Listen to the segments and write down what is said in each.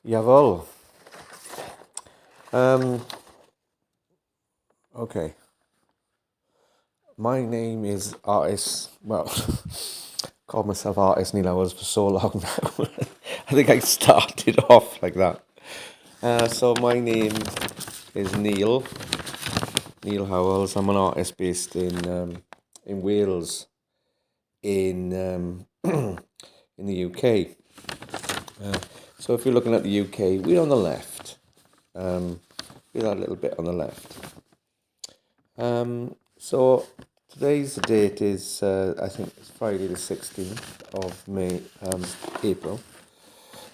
Jawel. Um, okay. My name is artist. Well, called myself artist Neale Howells for so long now. I think I started off like that. So my name is Neale Howells. I'm an artist based in Wales, in the UK. So if you're looking at the UK, we're on the left. We're that little bit on the left. So today's date is, I think it's Friday the 16th of May, April,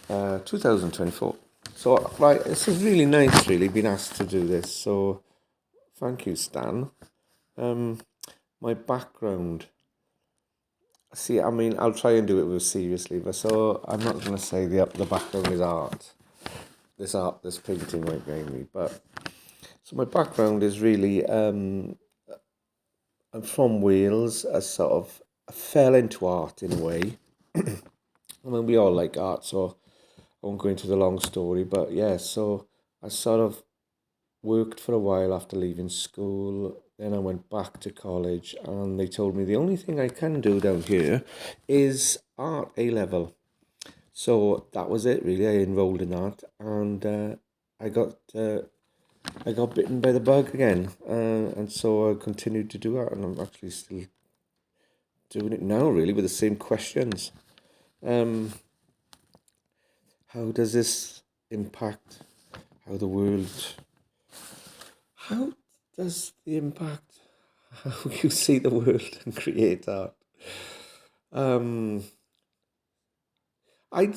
2024. So, right, this is really nice, really, being asked to do this. So, thank you, Stan. My background. See, I mean, I'll try and do it with seriously, but so I'm not going to say the background is art. This painting right behind me. But so my background is really, I'm from Wales. I fell into art in a way. I mean, we all like art, so I won't go into the long story. But yeah, so I sort of worked for a while after leaving school. Then I went back to college, and they told me the only thing I can do down here is art A level. So that was it, really. I enrolled in that, and I got uh, I got bitten by the bug again, and so I continued to do that, and I'm actually still doing it now, really, with the same questions. Um, how does this impact how the world? How does the impact how you see the world and create art? Um, I,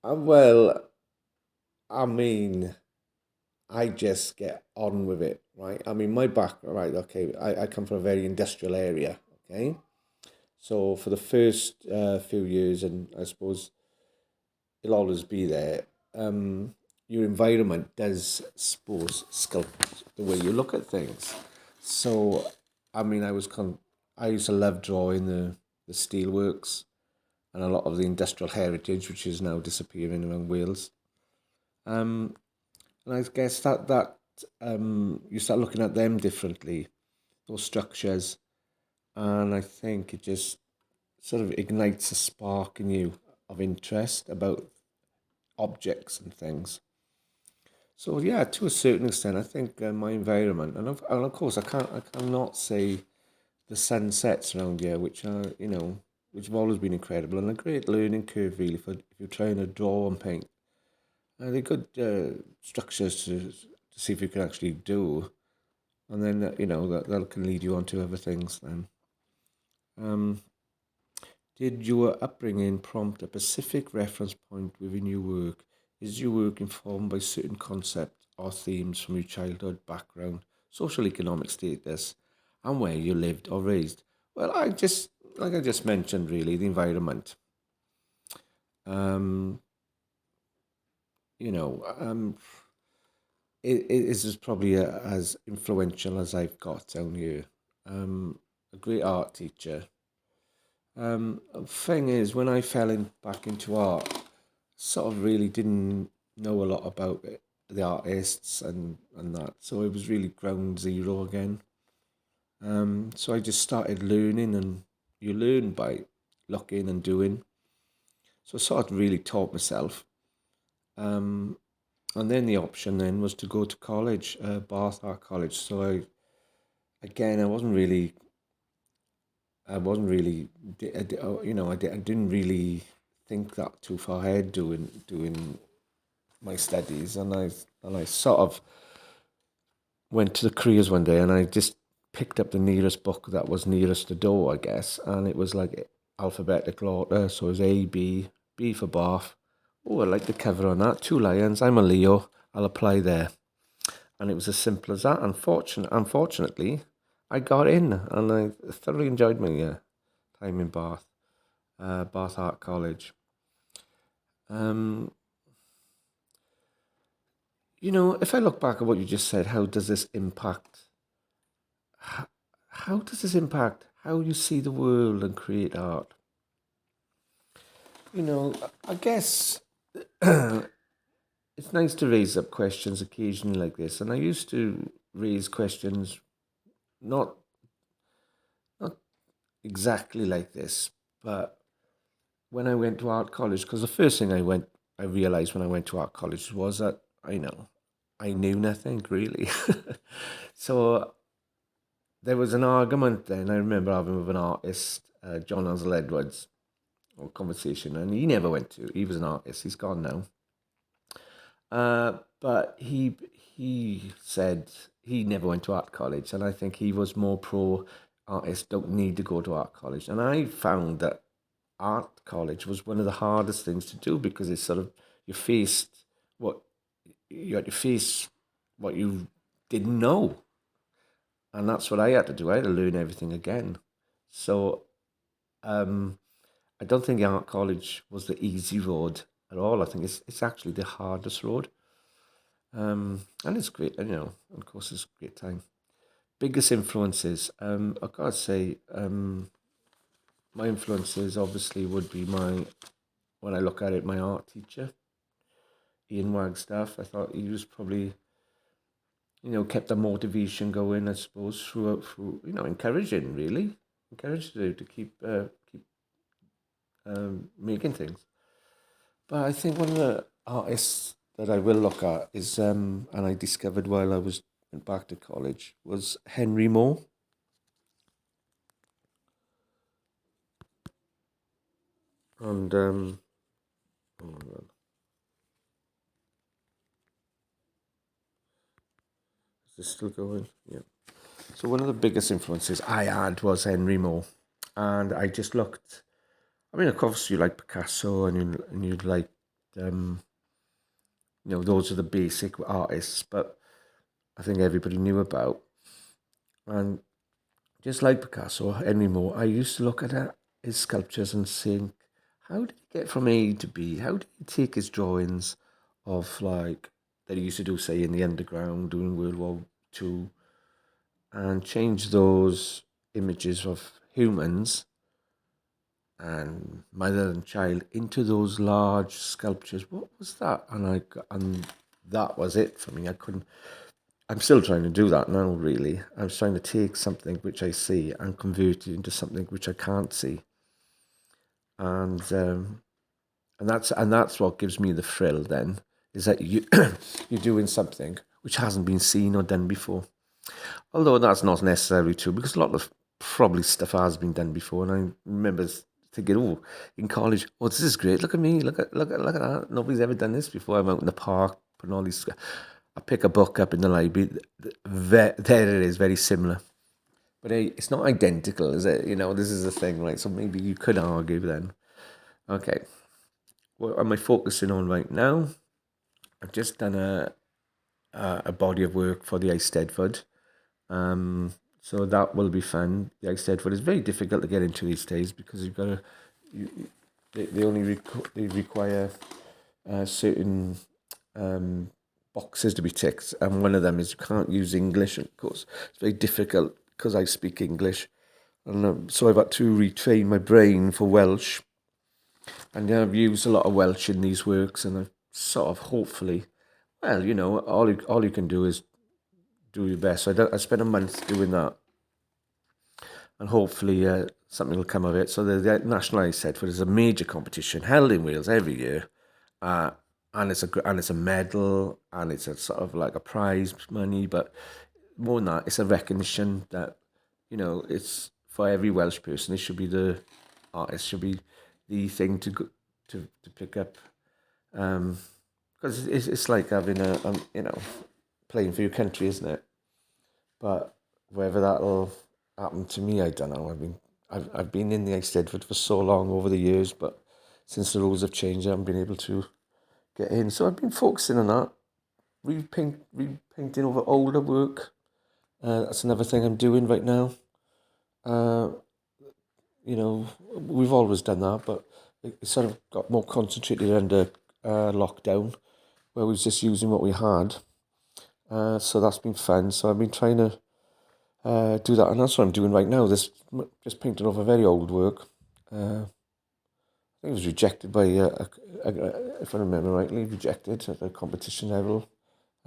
I, well, I mean, I just get on with it, right? I mean, my background, right? Okay, I come from a very industrial area. Okay, so for the first few years, and I suppose it'll always be there. Your environment does, suppose, sculpt the way you look at things. So, I mean, I used to love drawing the steelworks and a lot of the industrial heritage, which is now disappearing around Wales. Um, and I guess that you start looking at them differently, those structures, and I think it just sort of ignites a spark in you of interest about objects and things. So yeah, to a certain extent, I think my environment, and of course, I cannot say the sunsets around here, which are which have always been incredible and a great learning curve really for if you're trying to draw and paint. They're good structures to see if you can actually do, and then that can lead you on to other things. Then, um, did your upbringing prompt a specific reference point within your work? Is your work informed by certain concepts or themes from your childhood background, social economic status, and where you lived or raised? Well, like I just mentioned, really, the environment. Um, you know, um, it is probably as influential as I've got down here. A great art teacher. Thing is, when I back into art, sort of really didn't know a lot about it, the artists and that. So it was really ground zero again. So I just started learning, and you learn by looking and doing. So I sort of really taught myself. Um, and then the option then was to go to college, Bath Art College. So again, I wasn't really, I didn't really think that too far ahead doing my studies, and I sort of went to the careers one day, and I just picked up the nearest book that was nearest the door, I guess, and it was like alphabetical order, so it was A, B for Bath. Oh, I like the cover on that. Two lions. I'm a Leo. I'll apply there, and it was as simple as that. Unfortunately, I got in, and I thoroughly enjoyed my time in Bath, Bath Art College. Um, if I look back at what you just said, how does this impact how you see the world and create art? I guess it's nice to raise up questions occasionally like this, and I used to raise questions not not exactly like this, but when I went to art college, because the first thing I realized when I went to art college was that I knew nothing really. So there was an argument then I remember having with an artist, John Ansel Edwards, or conversation, and he never went to. He was an artist. He's gone now. But he said he never went to art college, and I think he was more pro artists don't need to go to art college. And I found that art college was one of the hardest things to do because it's sort of you faced what you had to face what you didn't know, and that's what I had to do. I had to learn everything again. So um, I don't think art college was the easy road at all. I think it's actually the hardest road. And it's great, of course, it's a great time. Biggest influences, I gotta say, my influences obviously would be when I look at it, my art teacher, Ian Wagstaff. I thought he was probably, kept the motivation going, I suppose, through encouraging, really. Encouraged to keep making things. But I think one of the artists that I will look at is, and I discovered while I went back to college, was Henry Moore. And oh, is this still going? Yeah. So one of the biggest influences I had was Henry Moore, and I just looked. I mean, of course, you like Picasso, and you like, um, those are the basic artists, but I think everybody knew about. And just like Picasso, Henry Moore, I used to look at his sculptures and think, how did he get from A to B? How did he take his drawings of like that he used to do, say, in the underground during World War II, and change those images of humans and mother and child into those large sculptures? What was that? And that was it for me. I couldn't. I'm still trying to do that now, really. I'm trying to take something which I see and convert it into something which I can't see. And that's what gives me the thrill then, is that you're doing something which hasn't been seen or done before. Although that's not necessarily true, because a lot of probably stuff has been done before. And I remember thinking, oh, in college, oh, this is great. Look at me. Look at that. Nobody's ever done this before. I'm out in the park putting all these. I pick a book up in the library. There it is, very similar. But hey, it's not identical, is it? This is the thing, right? So maybe you could argue then. Okay, what am I focusing on right now? I've just done a body of work for the Eisteddfod. So that will be fun. The Eisteddfod is very difficult to get into these days because you've got to. They only they require certain boxes to be ticked, and one of them is you can't use English. Of course, it's very difficult because I speak English, and so I've had to retrain my brain for Welsh, and I've used a lot of Welsh in these works, and I've sort of hopefully, well, all you can do is do your best. So I spent a month doing that, and hopefully something will come of it. So the National Ice Set is a major competition held in Wales every year, uh, and it's a medal, and it's a sort of like a prize money, but more than that, it's a recognition that it's for every Welsh person. It should be the artist should be the thing to pick up, because it's like having playing for your country, isn't it? But whether that'll happen to me, I don't know. I mean, I've been in the Eisteddfod for so long over the years, but since the rules have changed, I haven't been able to get in. So I've been focusing on that, repainting over older work. That's another thing I'm doing right now. Uh, we've always done that, but it sort of got more concentrated under lockdown, where we was just using what we had. So that's been fun. So I've been trying to do that, and that's what I'm doing right now. This just painting over very old work. think it was rejected by, if I remember rightly, rejected at a competition level.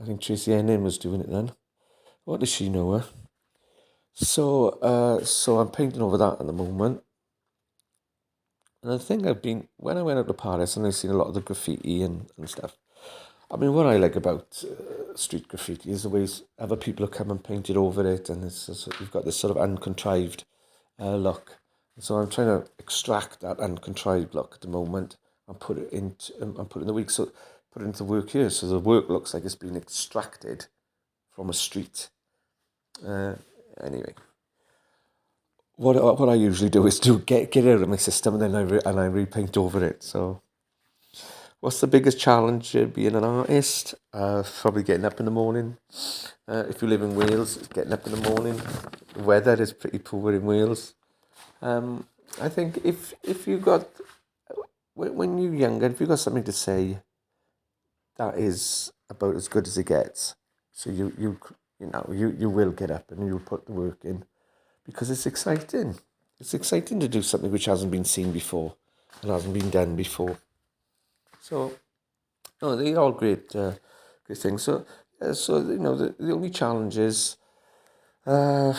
I think Tracy Emin was doing it then. What does she know her? So I'm painting over that at the moment. And I think when I went out to Paris and I've seen a lot of the graffiti and stuff, I mean, what I like about street graffiti is the ways other people have come and painted over it, and you've got this sort of uncontrived look. So I'm trying to extract that uncontrived look at the moment and put it in the week. So put it into work here, so the work looks like it's been extracted from a street. Anyway, what I usually do is get it out of my system, and then I repaint over it. So, what's the biggest challenge being an artist? Probably getting up in the morning. If you live in Wales, getting up in the morning. The weather is pretty poor in Wales. I think if you got when you're younger, if you got something to say, that is about as good as it gets. So you will get up and you'll put the work in because it's exciting. It's exciting to do something which hasn't been seen before and hasn't been done before. So, no, they're all great things. So the only challenge is, I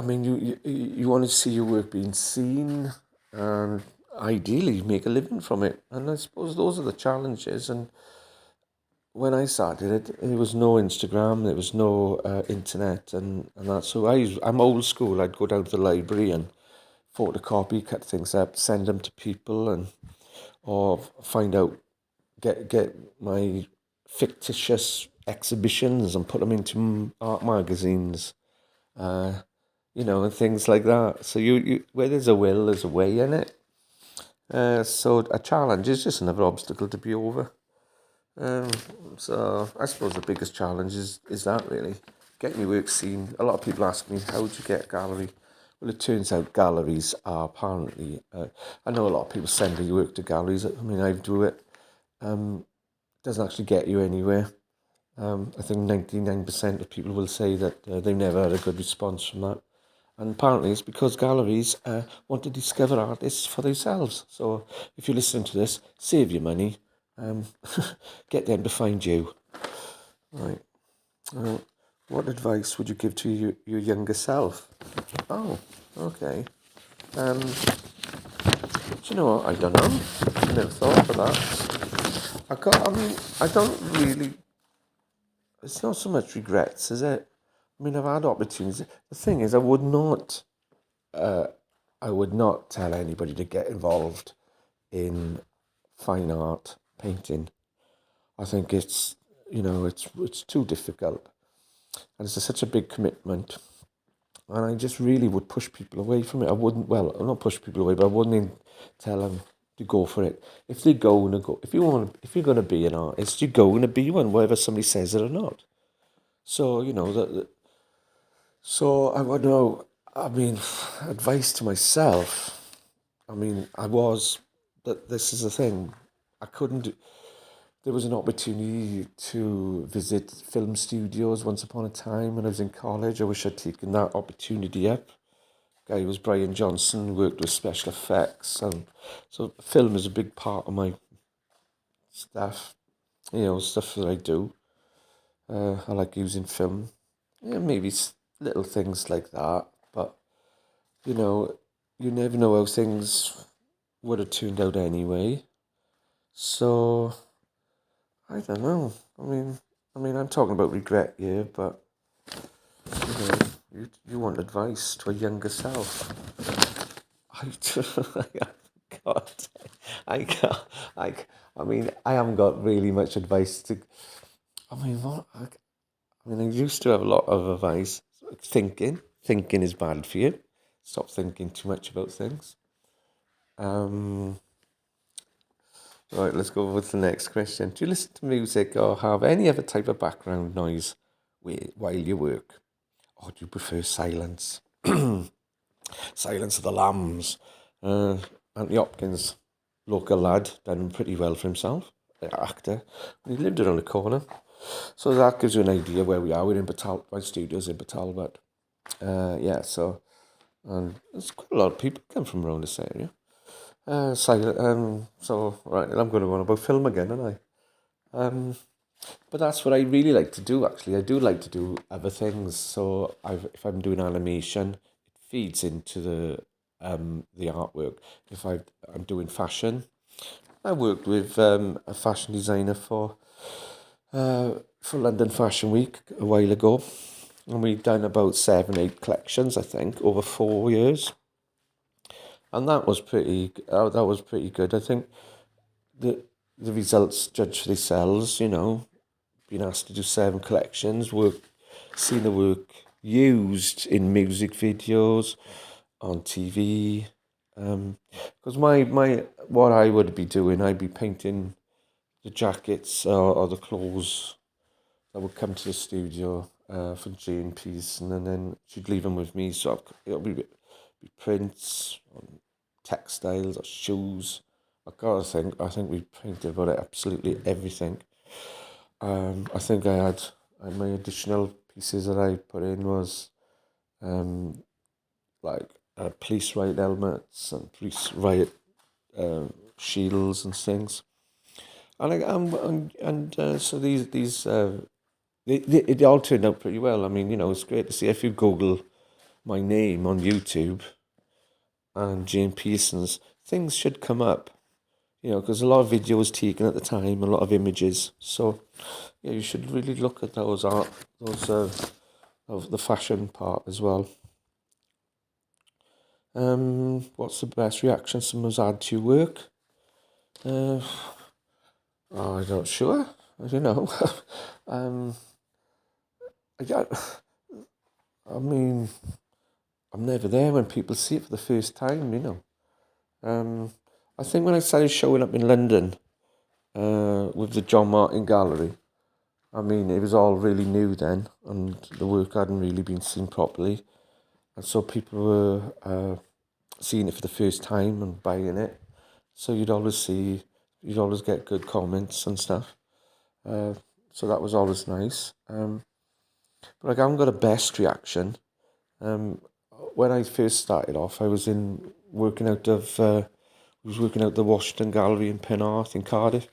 mean, you want to see your work being seen and ideally make a living from it. And I suppose those are the challenges. And when I started it, there was no Instagram, there was no internet and that. So I'm old school. I'd go down to the library and photocopy, cut things up, send them to people, or find out, get my fictitious exhibitions and put them into art magazines, and things like that. So you where there's a will, there's a way in it. So a challenge is just another obstacle to be over. So I suppose the biggest challenge is that really, getting your work seen. A lot of people ask me, how would you get a gallery? Well, it turns out galleries are apparently, I know a lot of people send their work to galleries. I mean, I do it. It doesn't actually get you anywhere. I think 99% of people will say that they've never had a good response from that. And apparently it's because galleries want to discover artists for themselves. So if you're listening to this, save your money. Get them to find you. Right. What advice would you give to your younger self? Oh, okay. Do you know what? I don't know. I never thought of that. I don't really. It's not so much regrets, is it? I mean, I've had opportunities. The thing is, I would not tell anybody to get involved in fine art, painting. I think it's too difficult, and it's such a big commitment. And I just really would push people away from it. I wouldn't. Well, I'll not push people away, but I wouldn't even tell them to go for it. If they're going to go, if you're going to be an artist, you're going to be one, whether somebody says it or not. So So I would know. I mean, advice to myself. I mean, this is the thing. I couldn't. There was an opportunity to visit film studios once upon a time when I was in college. I wish I'd taken that opportunity up. Guy was Brian Johnson, worked with special effects, and so film is a big part of my stuff. Stuff that I do. I like using film. Yeah, maybe little things like that, but you know, you never know how things would have turned out anyway. So I don't know. I mean, I'm talking about regret here, but you know, you want advice to a younger self. I, God, I can't. I mean, I haven't got really much advice to. I mean, what? I used to have a lot of advice. Thinking is bad for you. Stop thinking too much about things. Right, let's go with the next question. Do you listen to music or have any other type of background noise while you work? Or do you prefer silence? Silence of the Lambs. Anthony Hopkins, local lad, done pretty well for himself, actor. He lived around the corner. So that gives you an idea where we are. We're in Batal. My studio's in Batalbert. And there's quite a lot of people come from around this area. So, right, I'm going to go on about film again, aren't I? But that's what I really like to do, actually. I do like to do other things. So if I'm doing animation, it feeds into the artwork. If I'm doing fashion, I worked with a fashion designer for London Fashion Week a while ago, and we've done about 7, 8 collections, I think, over 4 years, and that was pretty good. I think the the results judge for themselves, being asked to do 7 collections, seeing the work used in music videos, on TV. Because my what I would be doing, I'd be painting the jackets or the clothes that would come to the studio for G&Ps, and then she'd leave them with me. So it'll be prints, textiles, or shoes. I think we painted about absolutely everything. I think I had my additional pieces that I put in was um, like police riot helmets and police riot shields and things. So it all turned out pretty well. I mean, it's great to see. If you Google my name on YouTube and Jane Pearson's, things should come up. Because a lot of videos taken at the time, a lot of images. So, yeah, you should really look at those of the fashion part as well. What's the best reaction someone's had to your work? Uh, I'm not sure. I don't know. um, I, I mean, I'm never there when people see it for the first time. Um, I think when I started showing up in London with the John Martin Gallery, I mean, it was all really new then, and the work hadn't really been seen properly. And so people were seeing it for the first time and buying it. So you'd always get good comments and stuff. Uh, so that was always nice. But I haven't got a best reaction. Um, when I first started off, I was working out the Washington Gallery in Penarth in Cardiff,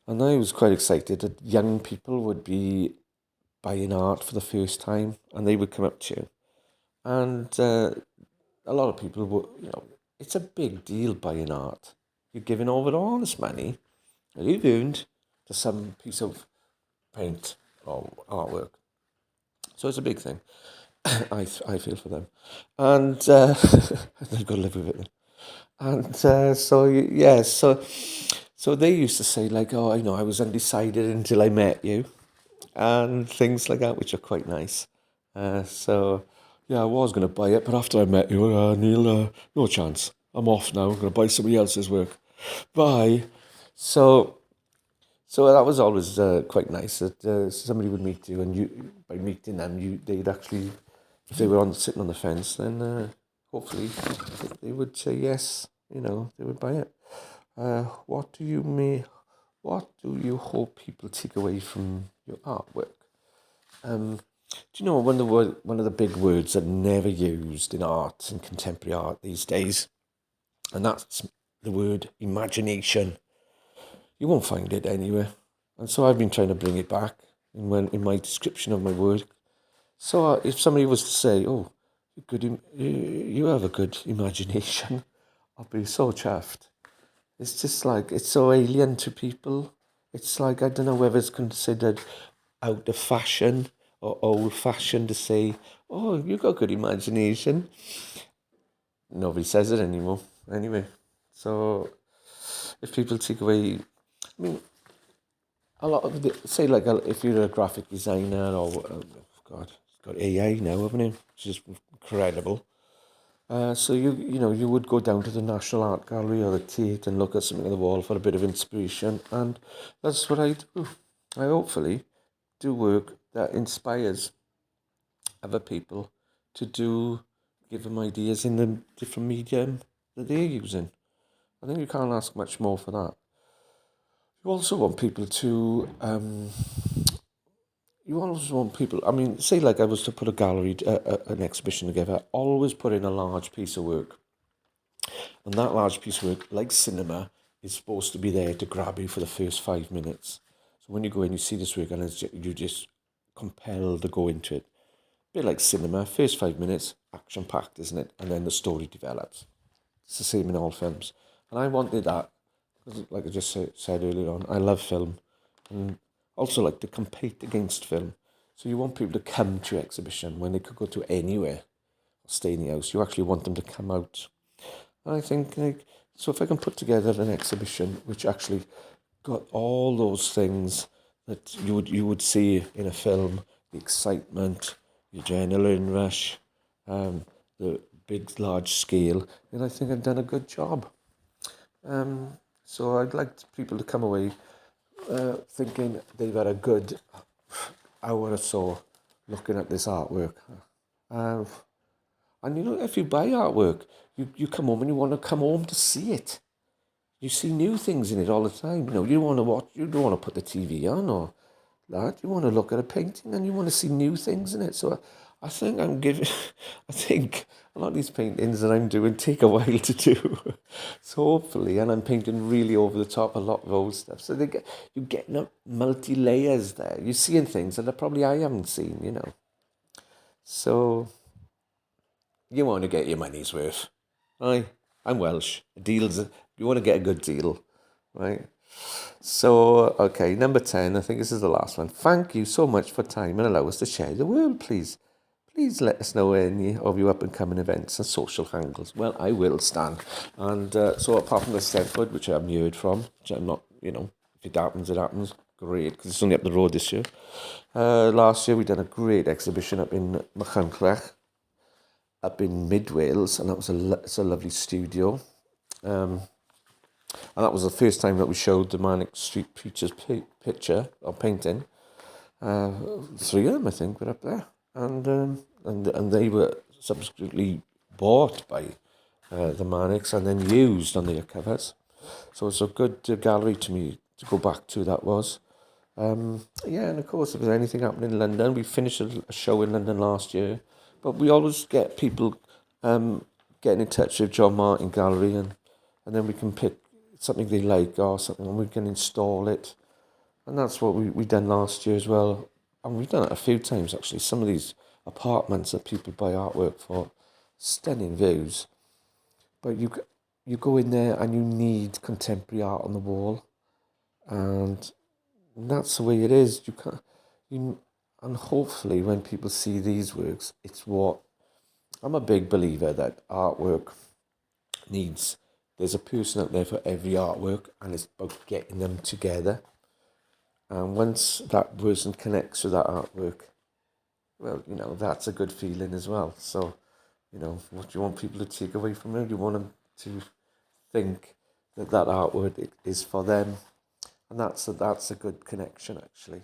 and I was quite excited that young people would be buying art for the first time, and they would come up to you, and a lot of people would, it's a big deal buying art. You're giving over all this money that you've earned to some piece of paint or artwork, so it's a big thing. I feel for them, and they've got to live with it. And so they used to say like, oh, I was undecided until I met you, and things like that, which are quite nice. So yeah, I was going to buy it, but after I met you, Neil, no chance. I'm off now. I'm going to buy somebody else's work. Bye. So so that was always quite nice that somebody would meet you, and you by meeting them, they'd actually, if they were sitting on the fence, then hopefully they would say yes. They would buy it. What do you mean? What do you hope people take away from your artwork? Do you know one of the big words that are never used in art and contemporary art these days, and that's the word imagination. You won't find it anywhere, and so I've been trying to bring it back in my description of my work. So if somebody was to say, "Oh, you have a good imagination," I'll be so chuffed. It's just like, it's so alien to people. It's like, I don't know whether it's considered out of fashion or old fashioned to say, oh, you got good imagination. Nobody says it anymore. Anyway, so if people take away, I mean, a lot of say like if you're a graphic designer or, God, it's got AI now, haven't it? Which is incredible. So you would go down to the National Art Gallery or the Tate and look at something on the wall for a bit of inspiration, and that's what I do. I hopefully do work that inspires other people to give them ideas in the different medium that they're using. I think you can't ask much more for that. You also want people to I mean, say like I was to put a gallery, an exhibition together, always put in a large piece of work. And that large piece of work, like cinema, is supposed to be there to grab you for the first 5 minutes. So when you go in, you see this work, and you just compelled to go into it. A bit like cinema, first 5 minutes, action packed, isn't it? And then the story develops. It's the same in all films. And I wanted that, like I just said earlier on, I love film. And also like to compete against film. So you want people to come to your exhibition when they could go to anywhere or stay in the house. You actually want them to come out. And I think, like, so if I can put together an exhibition which actually got all those things that you would see in a film, the excitement, the adrenaline rush, the big, large scale, then I think I've done a good job. So I'd like people to come away thinking they've had a good hour or so looking at this artwork. Um, and if you buy artwork, you come home and you want to come home to see it. You see new things in it all the time. You want to watch. You don't want to put the TV on or that. You want to look at a painting and you want to see new things in it. So I think I'm giving. I think a lot of these paintings that I'm doing take a while to do. So hopefully, and I'm painting really over the top a lot of old stuff. So you're getting up multi layers there. You're seeing things that probably I haven't seen. So you want to get your money's worth. I'm Welsh. You want to get a good deal, right? So, okay, number 10, I think this is the last one. Thank you so much for time and allow us to share the world, please. Please let us know any of your up-and-coming events and social handles. Well, I will, Stan. And so apart from the Steadford, which I haven't heard from, which I'm not, if it happens, great, because it's only up the road this year. Last year we done a great exhibition up in Machynlleth, up in Mid Wales, and that was it's a lovely studio. And that was the first time that we showed the Manic Street Preachers picture or painting. 3 of them, I think, were up there, and they were subsequently bought by the Manics and then used on their covers. So it's a good gallery to me to go back to. That was. Yeah, and of course, if there's anything happening in London, we finished a show in London last year, but we always get people getting in touch with John Martin Gallery, and then we can pick something they like or something, and we can install it. And that's what we done last year as well. And we've done it a few times, actually. Some of these apartments that people buy artwork for, stunning views. But you go in there and you need contemporary art on the wall. And that's the way it is. And hopefully when people see these works, it's what... I'm a big believer that artwork there's a person out there for every artwork, and it's about getting them together. And once that person connects with that artwork, well, that's a good feeling as well. So, what do you want people to take away from it? You want them to think that artwork is for them. And that's a good connection, actually.